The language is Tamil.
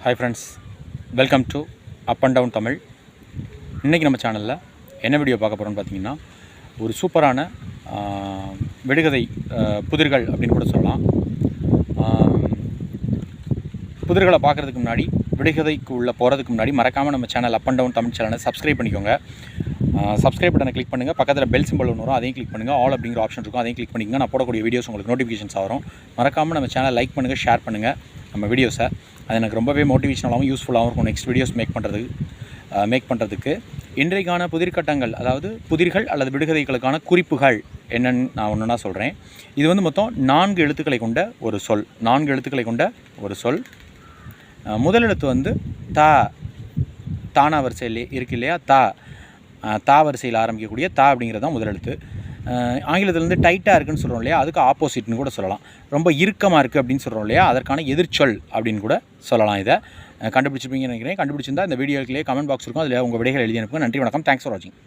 Hi friends, welcome to up and down Tamil. இன்றைக்கி நம்ம சேனலில் என்ன வீடியோ பார்க்க போகிறோம்னு பார்த்தீங்கன்னா, ஒரு சூப்பரான விடுகதை புதிர்கள் அப்படின்னு கூட சொல்லலாம். புதிர்களை பார்க்குறதுக்கு முன்னாடி, விடுகதைக்கு உள்ளே போகிறதுக்கு முன்னாடி மறக்காமல் நம்ம channel up and down Tamil சேனலை சப்ஸ்கிரைப் பண்ணிக்கோங்க. சப்ஸ்கிரைப் பட்டனை கிளிக் பண்ணுங்கள். பக்கத்தில் பெல் சிம்பிள் ஒன்று வரும், அதையும் கிளிக் பண்ணுங்கள். ஆல் அப்படிங்கிற ஆப்ஷன் இருக்கும், அதையும் கிளிக் பண்ணிக்கங்க. நான் போடக்கூடிய வீடியோஸ் உங்களுக்கு நோட்டிஃபிகேஷன்ஸ் வரும். மறக்காமல் நம்ம சேனலை லைக் பண்ணுங்கள், ஷேர் பண்ணுங்கள் நம்ம வீடியோஸை. அது எனக்கு ரொம்பவே மோட்டிவேஷனலாகவும் யூஸ்ஃபுல்லாகவும் இருக்கும் நெக்ஸ்ட் வீடியோஸ் மேக் பண்ணுறதுக்கு. இன்றைக்கான புதிர்கட்டங்கள், அதாவது புதிர்கள் அல்லது விடுகதைகளுக்கான குறிப்புகள் என்னன்னு நான் ஒன்றுனா சொல்கிறேன். இது மொத்தம் 4 எழுத்துக்களை கொண்ட ஒரு சொல். 4 எழுத்துக்களை கொண்ட ஒரு சொல். முதல் எழுத்து தானா வரிசையில் இருக்கு இல்லையா, தா வரிசையில் ஆரம்பிக்கக்கூடிய தா அப்படிங்கிறது தான் முதல் எழுத்து. ஆங்கிலத்தில் டைட்டாக இருக்குதுன்னு சொல்கிறோம் இல்லையா, அதுக்கு ஆப்போசிட்னு கூட சொல்லலாம். ரொம்ப இறுக்கமாக இருக்குது அப்படின்னு சொல்கிறோம் இல்லையா, அதற்கான எதிர்ச்சொல் அப்படின்னு கூட சொல்லலாம். இதை கண்டுபிடிச்சிருப்பீங்கன்னு நினைக்கிறேன். கண்டுபிடிச்சிருந்தா இந்த வீடியோக்கிலே கமெண்ட் பாக்ஸ் இருக்கும், அதில் உங்கள் விடைகள் எழுதி அனுப்புங்க. நன்றி, வணக்கம். தேங்க்ஸ் ஃபார் வாட்சிங்.